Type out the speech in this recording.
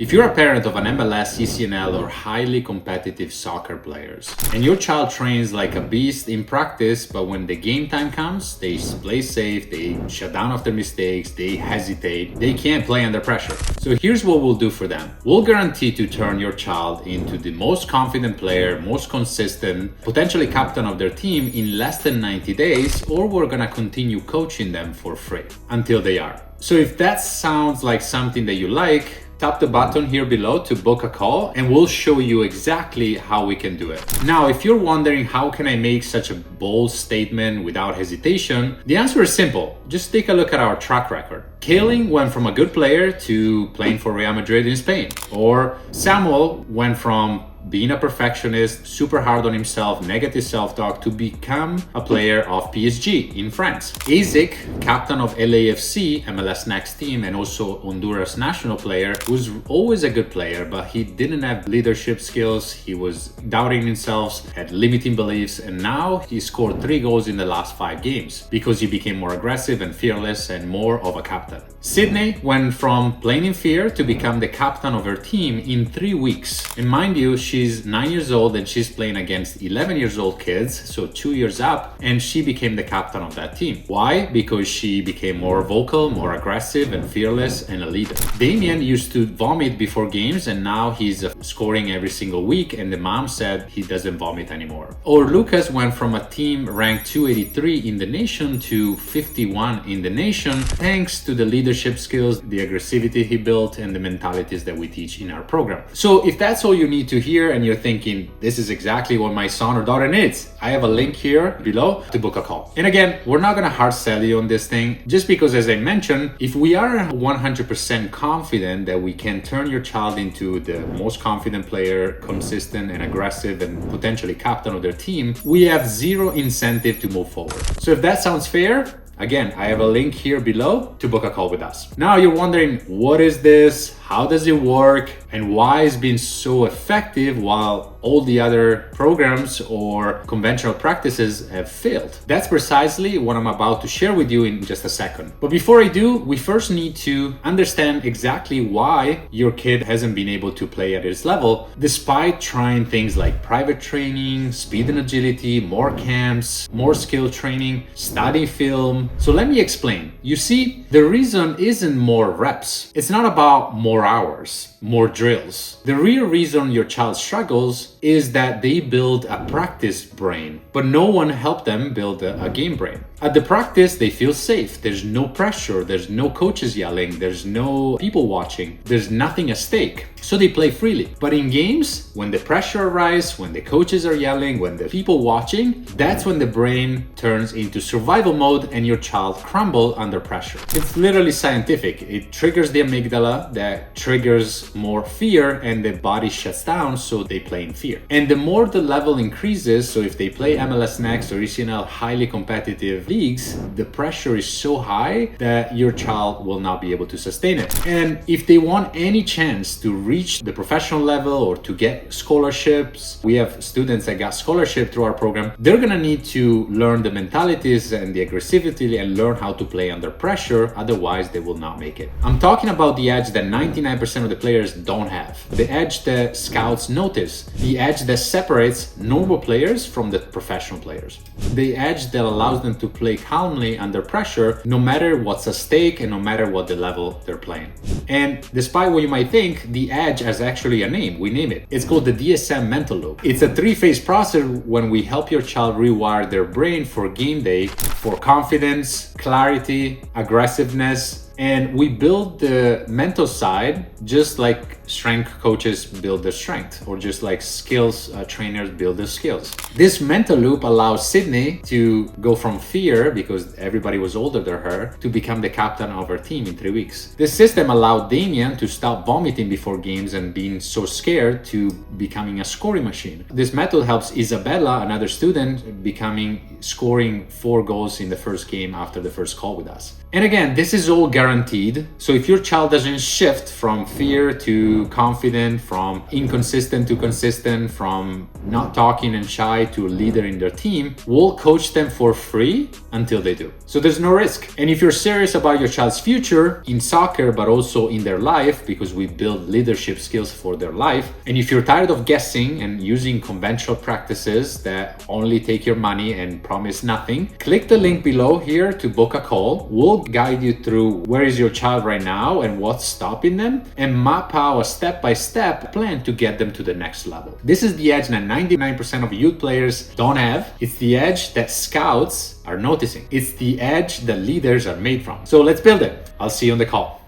If you're a parent of an MLS, CCNL, or highly competitive soccer players, and your child trains like a beast in practice, but when the game time comes, they play safe, they shut down after mistakes, they hesitate, they can't play under pressure. So here's what we'll do for them. We'll guarantee to turn your child into the most confident player, most consistent, potentially captain of their team in less than 90 days, or we're gonna continue coaching them for free until they are. So if that sounds like something that you like, tap the button here below to book a call and we'll show you exactly how we can do it. Now, if you're wondering how can I make such a bold statement without hesitation, the answer is simple. Just take a look at our track record. Kaeling went from a good player to playing for Real Madrid in Spain. Or Samuel went from being a perfectionist, super hard on himself, negative self-talk, to become a player of PSG in France. Isaac, captain of LAFC, MLS Next team, and also Honduras national player, was always a good player, but he didn't have leadership skills. He was doubting himself, had limiting beliefs, and now he scored 3 goals in the last 5 games because he became more aggressive and fearless and more of a captain. Sydney went from playing in fear to become the captain of her team in 3 weeks. And mind you, she's 9 years old and she's playing against 11 years old kids, so 2 years up, and she became the captain of that team. Why? Because she became more vocal, more aggressive and fearless and a leader. Damien used to vomit before games and now he's scoring every single week, and the mom said he doesn't vomit anymore. Or Lucas went from a team ranked 283 in the nation to 51 in the nation thanks to the leadership skills, the aggressivity he built, and the mentalities that we teach in our program. So if that's all you need to hear and you're thinking, this is exactly what my son or daughter needs, I have a link here below to book a call. And again, we're not gonna hard sell you on this thing, just because, as I mentioned, if we are 100% confident that we can turn your child into the most confident player, consistent and aggressive and potentially captain of their team, we have zero incentive to move forward. So if that sounds fair, again, I have a link here below to book a call with us. Now you're wondering, what is this? How does it work? And why it's been so effective while all the other programs or conventional practices have failed? That's precisely what I'm about to share with you in just a second. But before I do, we first need to understand exactly why your kid hasn't been able to play at his level, despite trying things like private training, speed and agility, more camps, more skill training, study film. So let me explain. You see, the reason isn't more reps. It's not about more hours, more drills. The real reason your child struggles is that they build a practice brain, but no one helped them build a game brain. At the practice, they feel safe. There's no pressure. There's no coaches yelling. There's no people watching. There's nothing at stake. So they play freely. But in games, when the pressure arises, when the coaches are yelling, when the people watching, that's when the brain turns into survival mode and your child crumbles under pressure. It's literally scientific. It triggers the amygdala, that triggers more fear, and the body shuts down, so they play in fear. And the more the level increases, so if they play MLS Next or ECNL highly competitive leagues, the pressure is so high that your child will not be able to sustain it. And if they want any chance to reach the professional level or to get scholarships, we have students that got scholarship through our program, they're gonna need to learn the mentalities and the aggressivity and learn how to play under pressure, otherwise they will not make it. I'm talking about the edge that 99% of the players don't have, the edge that scouts notice, the edge that separates normal players from the professional players, the edge that allows them to play calmly under pressure no matter what's at stake and no matter what the level they're playing. And despite what you might think, the edge has actually a name. We name it. It's called the DSM mental loop. It's a 3-phase process when we help your child rewire their brain for game day, for confidence, clarity, aggressiveness, and we build the mental side just like strength coaches build their strength, or just like skills trainers build their skills. This mental loop allows Sydney to go from fear, because everybody was older than her, to become the captain of her team in 3 weeks. This system allowed Damien to stop vomiting before games and being so scared to becoming a scoring machine. This method helps Isabella, another student, scoring 4 goals in the first game after the first call with us. And again, this is all guaranteed. So if your child doesn't shift from fear to confident, from inconsistent to consistent, from not talking and shy to a leader in their team, we'll coach them for free until they do. So there's no risk. And if you're serious about your child's future in soccer, but also in their life, because we build leadership skills for their life, and if you're tired of guessing and using conventional practices that only take your money and promise nothing, click the link below here to book a call. We'll guide you through where is your child right now and what's stopping them, and map out a step-by-step plan to get them to the next level. This is the edge that 99% of youth players don't have. It's the edge that scouts are noticing. It's the edge that leaders are made from. So let's build it. I'll see you on the call.